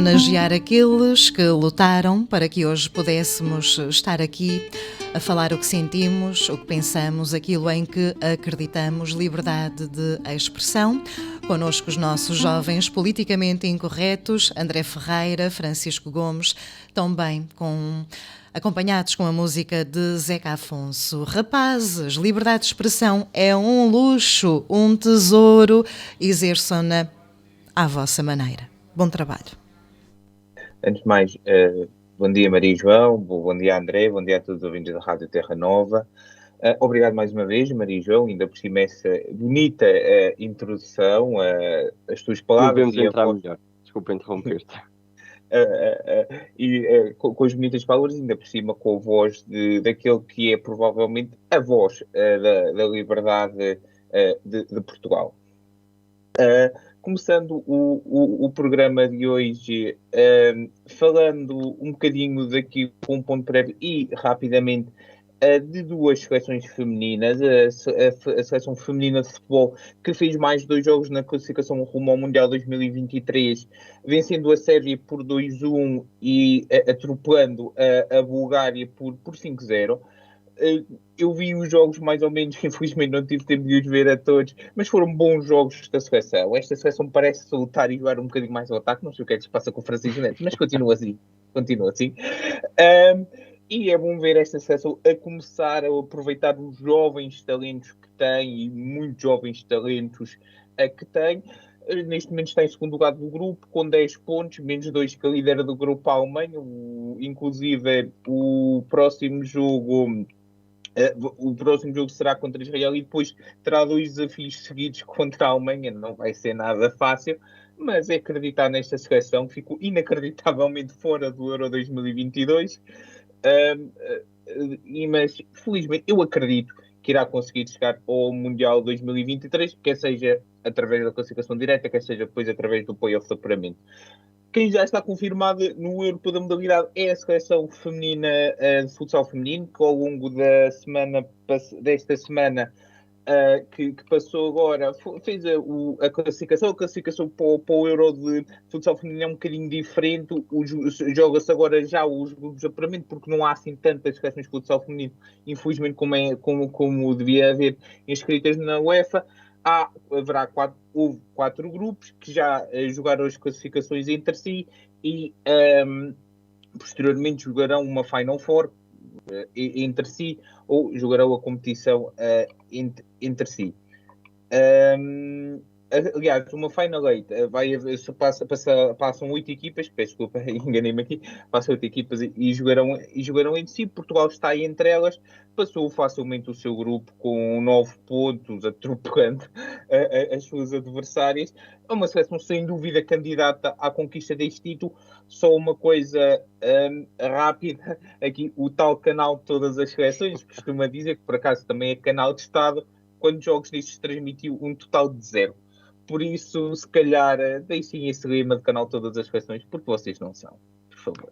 homenagear aqueles que lutaram para que hoje pudéssemos estar aqui a falar o que sentimos, o que pensamos, aquilo em que acreditamos, liberdade de expressão. Connosco os nossos jovens politicamente incorretos, André Ferreira, Francisco Gomes, também acompanhados com a música de Zeca Afonso. Rapazes, liberdade de expressão é um luxo, um tesouro, exerçam-na à vossa maneira. Bom trabalho. Antes de mais, bom dia Maria e João, bom dia André, bom dia a todos os ouvintes da Rádio Terra Nova. Obrigado mais uma vez, Maria e João, ainda por cima essa bonita introdução, as tuas palavras. Podemos entrar melhor, desculpa interromper-te. Com as bonitas palavras, ainda por cima com a voz daquele que é provavelmente a voz da liberdade de Portugal. Começando o programa de hoje, falando um bocadinho daqui com um ponto prévio e rapidamente de duas seleções femininas, a seleção feminina de futebol que fez mais 2 jogos na classificação rumo ao Mundial 2023, vencendo a Sérvia por 2-1 e atropelando a Bulgária por 5-0. Eu vi os jogos mais ou menos, infelizmente não tive tempo de os ver a todos, mas foram bons jogos da seleção. Esta seleção parece lutar e jogar um bocadinho mais ao ataque, não sei o que é que se passa com o Francisco Neto, mas continua assim. E é bom ver esta seleção a começar a aproveitar os jovens talentos que tem, e muitos jovens talentos que tem. Neste momento está em segundo lugar do grupo, com 10 pontos, menos 2 que a líder do grupo, a Alemanha. Inclusive, o próximo jogo será contra Israel e depois terá 2 desafios seguidos contra a Alemanha. Não vai ser nada fácil, mas é acreditar nesta seleção, que ficou inacreditavelmente fora do Euro 2022. Mas felizmente eu acredito que irá conseguir chegar ao Mundial 2023, quer seja através da classificação direta, quer seja depois através do play-off de apuramento. Quem já está confirmado no Europeu da Modalidade é a seleção feminina de futsal feminino, que ao longo desta semana que passou agora, fez a classificação para o Euro de futsal feminino é um bocadinho diferente. Joga-se agora já os grupos de apuramento, porque não há assim tantas seleções de futsal feminino, infelizmente, como devia haver inscritas na UEFA. Houve 4 grupos que já jogaram as classificações entre si e posteriormente jogarão uma Final Four entre si, ou jogarão a competição entre si. Aliás, uma Final 8 passam 8 equipas, peço desculpa, enganei-me aqui, passam 8 equipas e jogarão entre si. Portugal está entre elas, passou facilmente o seu grupo com 9 pontos, atropelando as suas adversárias. É uma seleção sem dúvida candidata à conquista deste título. Só uma coisa rápida, aqui o tal canal de todas as seleções, costuma dizer que por acaso também é canal de Estado, quando jogos destes transmitiu um total de 0. Por isso, se calhar, deixem esse lema de canal todas as seleções, porque vocês não são. Por favor.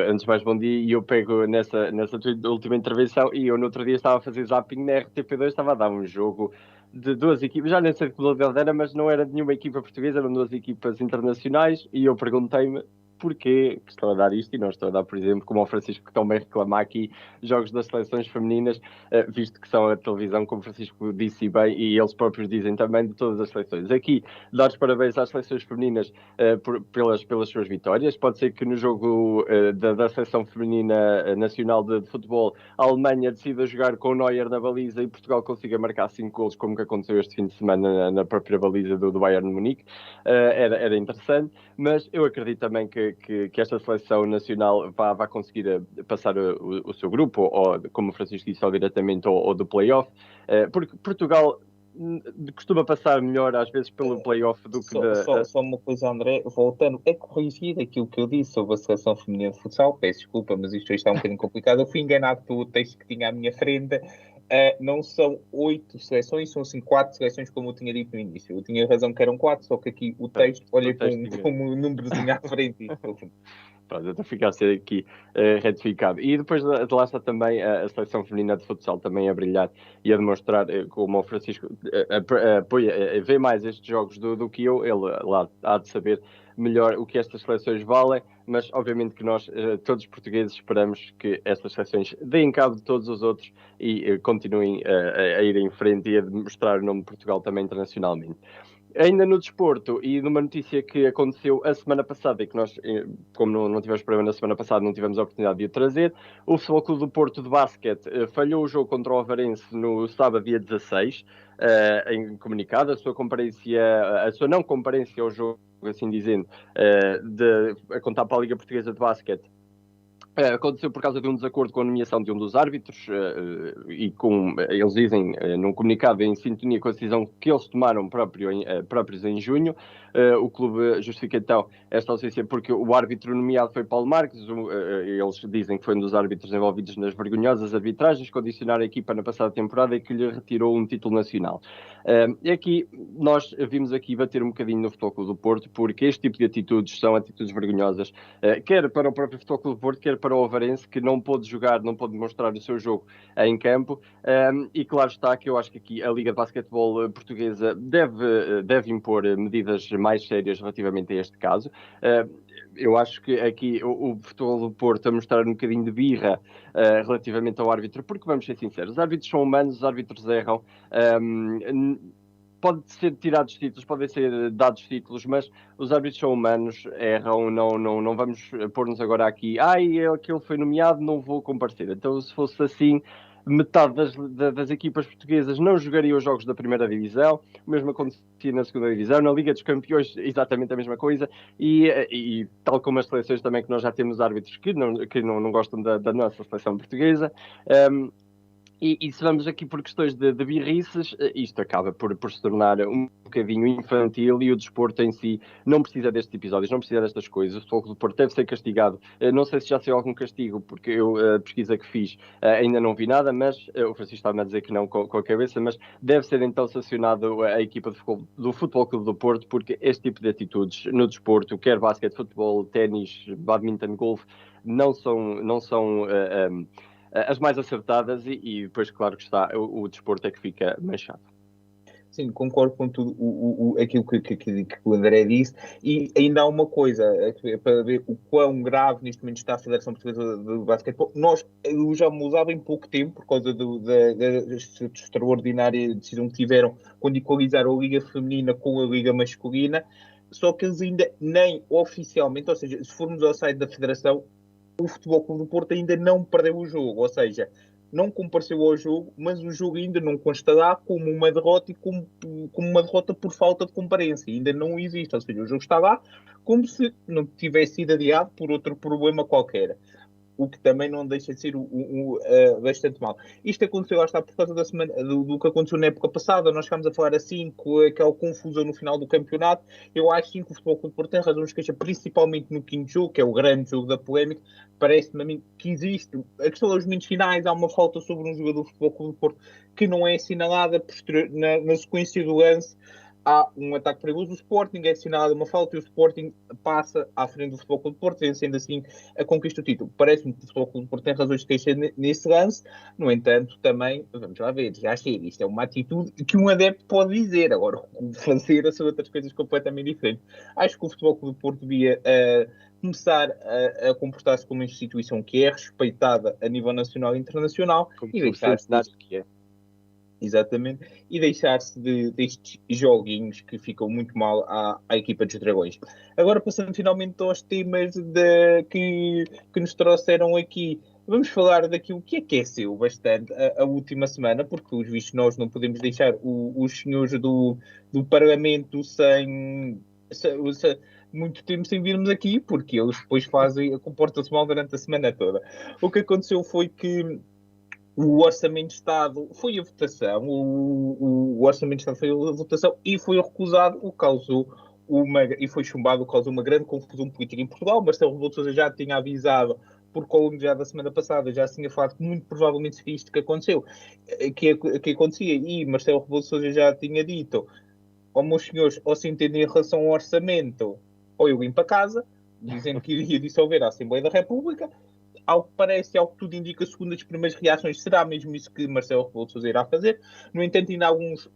Antes de mais, bom dia. E eu pego nessa tua última intervenção. E eu no outro dia estava a fazer zapping na RTP2, estava a dar um jogo de 2 equipas. Já nem sei de que modalidade era, mas não era de nenhuma equipa portuguesa, eram 2 equipas internacionais. E eu perguntei-me porquê que estão a dar isto e não estão a dar, por exemplo, como o Francisco que também reclamar aqui, jogos das seleções femininas, visto que são a televisão, como o Francisco disse bem, e eles próprios dizem também, de todas as seleções. Aqui, dar os parabéns às seleções femininas pelas suas vitórias. Pode ser que no jogo da seleção feminina nacional de futebol, a Alemanha decida jogar com o Neuer na baliza e Portugal consiga marcar 5 golos, como que aconteceu este fim de semana na própria baliza do Bayern de Munique. Era interessante, mas eu acredito também que esta seleção nacional vá conseguir passar o seu grupo, ou como o Francisco disse, ou diretamente ou do play-off, porque Portugal costuma passar melhor às vezes pelo play-off do que Só uma coisa, André, voltando a corrigir aquilo que eu disse sobre a seleção feminina de futsal, peço desculpa, mas isto hoje está um bocadinho complicado, eu fui enganado pelo texto que tinha à minha frente. Não são 8 seleções, são assim 4 seleções, como eu tinha dito no início. Eu tinha razão que eram 4, só que aqui o texto, olha como um númerozinho à frente. Pronto, então fica a ser aqui retificado. E depois de lá está também a seleção feminina de futsal também a brilhar e a demonstrar, como o Francisco vê mais estes jogos do que eu, ele lá há de saber melhor o que estas seleções valem, mas obviamente que nós, todos os portugueses, esperamos que estas seleções deem cabo de todos os outros e continuem a ir em frente e a mostrar o nome de Portugal também internacionalmente. Ainda no desporto, e numa notícia que aconteceu a semana passada, e que nós, como não tivemos problema na semana passada, não tivemos a oportunidade de o trazer, o Futebol Clube do Porto de basquete falhou o jogo contra o Ovarense no sábado, dia 16, em comunicado, a sua não comparência ao jogo, assim dizendo, a contar para a Liga Portuguesa de Basquete, aconteceu por causa de um desacordo com a nomeação de um dos árbitros e eles dizem num comunicado em sintonia com a decisão que eles tomaram próprios em junho. O clube justifica então esta ausência porque o árbitro nomeado foi Paulo Marques. Eles dizem que foi um dos árbitros envolvidos nas vergonhosas arbitragens que condicionaram a equipa na passada temporada e que lhe retirou um título nacional. E aqui nós vimos aqui bater um bocadinho no Futebol Clube do Porto, porque este tipo de atitudes são atitudes vergonhosas, quer para o próprio Futebol Clube do Porto, quer para o Ovarense, que não pôde jogar, não pôde mostrar o seu jogo em campo. E claro está que eu acho que aqui a Liga de Basquetebol Portuguesa deve impor medidas mais sérias relativamente a este caso. Eu acho que aqui o Futebol do Porto a mostrar um bocadinho de birra relativamente ao árbitro, porque vamos ser sinceros, os árbitros são humanos, os árbitros erram. Pode ser tirados títulos, podem ser dados títulos, mas os árbitros são humanos, erram, não vamos pôr-nos agora aqui, aquele foi nomeado, não vou comparecer. Então, se fosse assim, metade das equipas portuguesas não jogaria os jogos da primeira divisão, o mesmo acontecia na segunda divisão, na Liga dos Campeões exatamente a mesma coisa, e tal como as seleções também, que nós já temos árbitros que não gostam da nossa seleção portuguesa. E se vamos aqui por questões de birrices, isto acaba por se tornar um bocadinho infantil, e o desporto em si não precisa destes episódios, não precisa destas coisas. O Futebol Clube do Porto deve ser castigado. Não sei se já saiu algum castigo, porque eu, a pesquisa que fiz, ainda não vi nada, mas o Francisco está-me a dizer que não com a cabeça, mas deve ser então sancionado a equipa do Futebol Clube do Porto, porque este tipo de atitudes no desporto, quer basquete, futebol, ténis, badminton, golfe, não são as mais acertadas, e depois, claro que está, o desporto é que fica manchado. Sim, concordo com tudo aquilo que o André disse, e ainda há uma coisa para ver o quão grave neste momento está a Federação Portuguesa de Basquetebol. Eu já me usava em pouco tempo, por causa da extraordinária decisão que tiveram quando equalizaram a Liga Feminina com a Liga Masculina, só que eles ainda nem oficialmente, ou seja, se formos ao site da Federação, o Futebol Clube do Porto ainda não perdeu o jogo, ou seja, não compareceu ao jogo, mas o jogo ainda não consta lá como uma derrota e como uma derrota por falta de comparência. Ainda não existe, ou seja, o jogo está lá como se não tivesse sido adiado por outro problema qualquer. O que também não deixa de ser bastante mal. Isto aconteceu, lá está, por causa da semana, do que aconteceu na época passada. Nós ficámos a falar assim, com aquela confusão no final do campeonato. Eu acho sim que o Futebol Clube do Porto tem razão de queixa, principalmente no quinto jogo, que é o grande jogo da polémica. Parece-me a mim que existe. A questão dos minutos finais, há uma falta sobre um jogador do Futebol Clube do Porto que não é assinalada na sequência do lance. Há um ataque perigoso do Sporting, é assinalada uma falta e o Sporting passa à frente do Futebol Clube do Porto, vencendo assim a conquista do título. Parece-me que o Futebol Clube do Porto tem razões de queixa nesse lance. No entanto, também, vamos lá ver, já chega. Isto é uma atitude que um adepto pode dizer. Agora, o fazer são outras coisas completamente diferentes. Acho que o Futebol Clube do Porto devia começar a comportar-se como uma instituição que é respeitada a nível nacional e internacional, Como e deixar-se que é. Exatamente, e deixar-se destes joguinhos que ficam muito mal à equipa dos Dragões. Agora, passando finalmente aos temas que nos trouxeram aqui, vamos falar daquilo que aqueceu bastante a última semana, porque, pelos vistos, nós não podemos deixar os senhores do Parlamento sem muito tempo sem virmos aqui, porque eles depois comportam-se mal durante a semana toda. O que aconteceu foi que o Orçamento de Estado foi a votação, o Orçamento de Estado foi a votação e foi recusado, o que causou e foi chumbado, o que causou uma grande confusão política em Portugal. Marcelo Rebelo de Sousa já tinha avisado, porque ao longo já da semana passada já tinha falado que muito provavelmente seria isto que aconteceu, que acontecia, e Marcelo Rebelo de Sousa já tinha dito: meus senhores, ou se entendem em relação ao orçamento, ou eu vim para casa. dizendo que iria dissolver a Assembleia da República. Ao que parece, ao que tudo indica, segundo as primeiras reações, será mesmo isso que Marcelo Rebelo de Sousa irá fazer. No entanto, ainda há alguns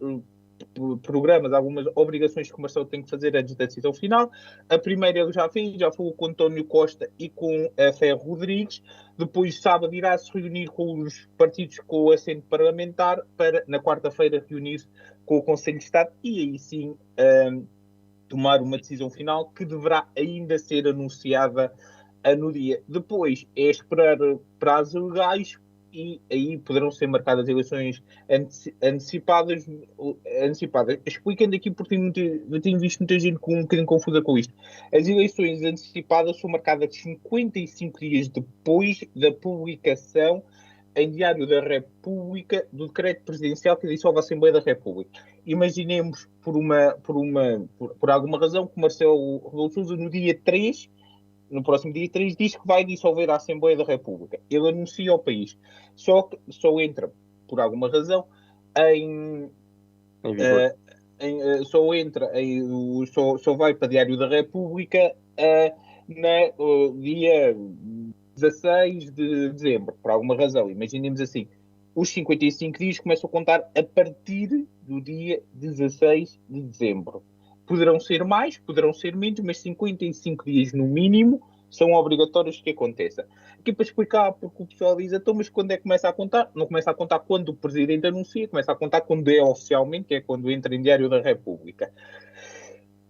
programas, algumas obrigações que o Marcelo tem que fazer antes da decisão final. A primeira ele já fez, já falou com António Costa e com a Ferro Rodrigues. Depois, sábado, irá se reunir com os partidos com o assento parlamentar para, na quarta-feira, reunir-se com o Conselho de Estado e aí sim tomar uma decisão final que deverá ainda ser anunciada no dia. Depois é esperar prazos legais e aí poderão ser marcadas eleições antecipadas. Explicando aqui, porque tenho visto muita gente com um bocadinho confusa com isto. As eleições antecipadas são marcadas 55 dias depois da publicação em Diário da República do decreto presidencial que dissolve a Assembleia da República. Imaginemos, por alguma razão, que Marcelo Rebelo de Sousa, no próximo dia 3, diz que vai dissolver a Assembleia da República. Ele anuncia ao país. Só que só entra, por alguma razão, só vai para Diário da República dia 16 de dezembro, por alguma razão. Imaginemos assim, os 55 dias começam a contar a partir do dia 16 de dezembro. Poderão ser mais, poderão ser menos, mas 55 dias no mínimo são obrigatórios que aconteça. Aqui para explicar, porque o pessoal diz, então, mas quando é que começa a contar? Não começa a contar quando o Presidente anuncia, começa a contar quando é oficialmente, que é quando entra em Diário da República.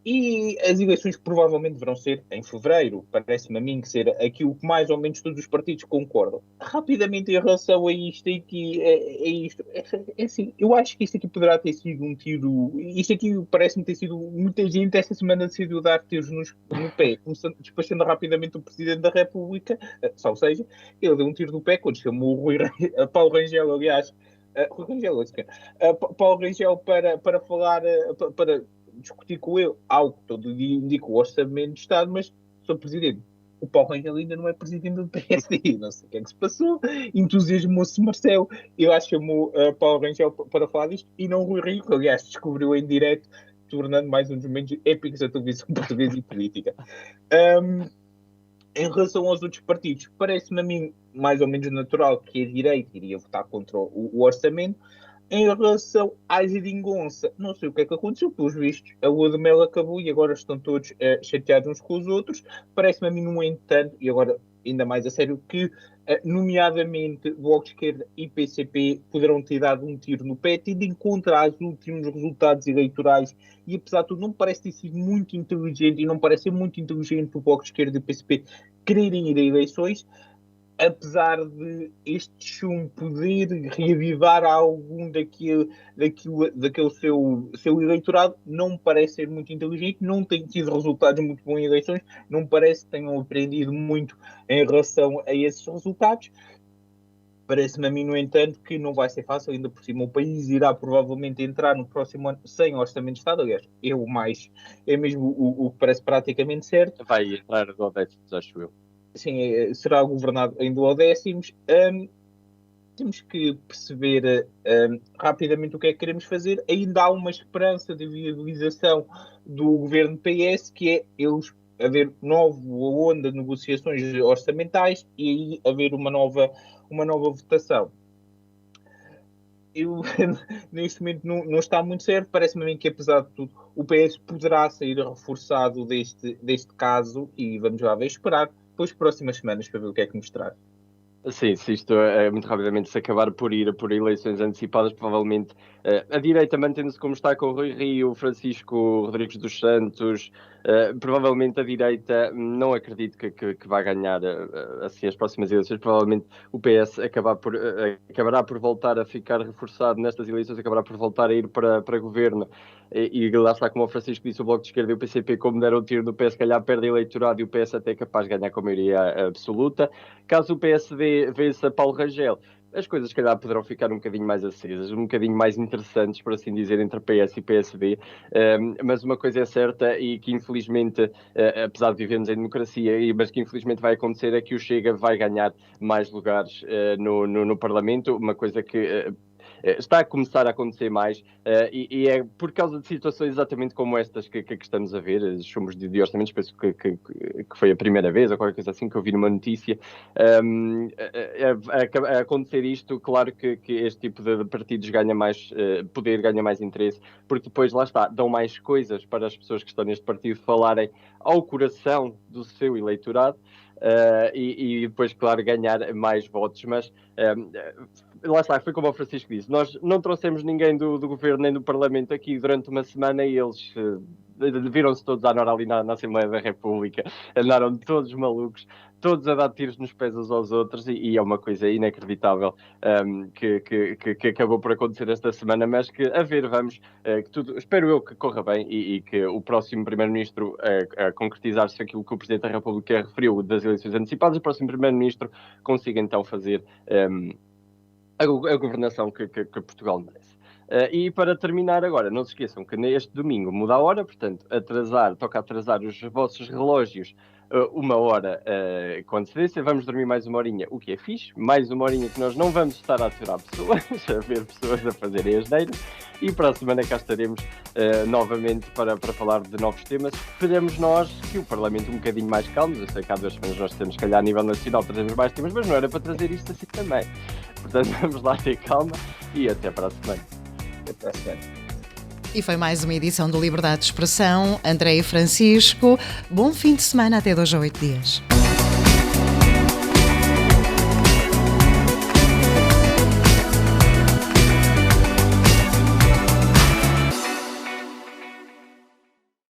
E as eleições provavelmente deverão ser em fevereiro, parece-me a mim que ser aquilo que mais ou menos todos os partidos concordam. Rapidamente em relação a isto aqui, é assim, eu acho que isto aqui poderá ter sido um tiro, isto aqui parece-me ter sido, muita gente esta semana decidiu dar tiros no pé, despachando rapidamente o Presidente da República, ou seja, ele deu um tiro no pé quando chamou o Paulo Rangel, aliás, Paulo Rangel para falar, para discutir com ele algo que todo dia indica o Orçamento de Estado, mas, Sr. Presidente, o Paulo Rangel ainda não é presidente do PSD, não sei o que é que se passou, entusiasmou-se Marcelo, eu acho que chamou Paulo Rangel para falar disto, e não Rui Rio, que aliás descobriu em direto, tornando mais um dos momentos épicos da televisão portuguesa e política. Em relação aos outros partidos, parece-me a mim mais ou menos natural que a direita iria votar contra o orçamento. Em relação à geringonça, não sei o que é que aconteceu, pelos vistos, a lua de mel acabou e agora estão todos chateados uns com os outros. Parece-me a mim, no entanto, e agora ainda mais a sério, que nomeadamente Bloco de Esquerda e PCP poderão ter dado um tiro no pé, tendo em conta os últimos resultados eleitorais e apesar de tudo não parece ter sido muito inteligente e não parece ser muito inteligente o Bloco de Esquerda e o PCP quererem ir a eleições, apesar de este chumbo poder reavivar algum daquele seu eleitorado, não me parece ser muito inteligente, não tem tido resultados muito bons em eleições, não me parece que tenham aprendido muito em relação a esses resultados. Parece-me a mim, no entanto, que não vai ser fácil, ainda por cima o país irá provavelmente entrar no próximo ano sem Orçamento de Estado, aliás, é mesmo o que parece praticamente certo. Vai entrar no décimos, acho eu. Sim, será governado em duodécimos. Temos que perceber rapidamente o que é que queremos fazer. Ainda há uma esperança de viabilização do governo PS, que é eles haver nova onda de negociações orçamentais e aí haver uma nova votação. Neste momento não está muito certo. Parece-me a mim que, apesar de tudo, o PS poderá sair reforçado deste caso e vamos lá ver, esperar pelas próximas semanas para ver o que é que nos traz. Sim, se isto muito rapidamente se acabar por ir por eleições antecipadas, provavelmente a direita mantendo-se como está com o Rui Rio, Francisco Rodrigues dos Santos, provavelmente a direita não acredito que vai ganhar assim as próximas eleições, provavelmente o PS acabará por voltar a ficar reforçado nestas eleições, acabará por voltar a ir para governo e lá está, como o Francisco disse, o Bloco de Esquerda e o PCP, como deram o tiro no PS, se calhar perde eleitorado e o PS até é capaz de ganhar com a maioria absoluta. Caso o PSD vença Paulo Rangel, as coisas, se calhar, poderão ficar um bocadinho mais acesas, um bocadinho mais interessantes, por assim dizer, entre PS e PSD. Mas uma coisa é certa e que, infelizmente, apesar de vivermos em democracia, mas que, infelizmente, vai acontecer é que o Chega vai ganhar mais lugares no Parlamento, uma coisa que está a começar a acontecer mais, e é por causa de situações exatamente como estas que estamos a ver, os chumos de orçamentos, penso que foi a primeira vez, ou qualquer coisa assim, que eu vi numa notícia, a acontecer isto. Claro que este tipo de partidos ganha mais poder, ganha mais interesse, porque depois, lá está, dão mais coisas para as pessoas que estão neste partido falarem ao coração do seu eleitorado, e depois, claro, ganhar mais votos. Mas lá está, foi como o Francisco disse, nós não trouxemos ninguém do governo nem do Parlamento aqui durante uma semana e eles viram-se todos a andar ali na Assembleia da República, andaram todos malucos, todos a dar tiros nos pés uns aos outros, e é uma coisa inacreditável que acabou por acontecer esta semana, mas que a ver vamos, que tudo, espero eu que corra bem, e que o próximo Primeiro-Ministro, a concretizar-se aquilo que o Presidente da República referiu das eleições antecipadas, o próximo Primeiro-Ministro consiga então fazer a governação que Portugal merece. E para terminar agora, não se esqueçam que neste domingo muda a hora, portanto, toca atrasar os vossos relógios uma hora com antecedência. Vamos dormir mais uma horinha, o que é fixe, mais uma horinha que nós não vamos estar a aturar pessoas, a ver pessoas a fazerem asneiras, e para a semana cá estaremos novamente para falar de novos temas. Esperamos nós que o Parlamento um bocadinho mais calmo. Eu sei que há 2 semanas nós temos, se calhar, a nível nacional trazemos mais temas, mas não era para trazer isto assim também. Portanto, vamos lá ter calma e até para a semana. Até para a semana. E foi mais uma edição do Liberdade de Expressão. André e Francisco, bom fim de semana, até 2 a 8 dias.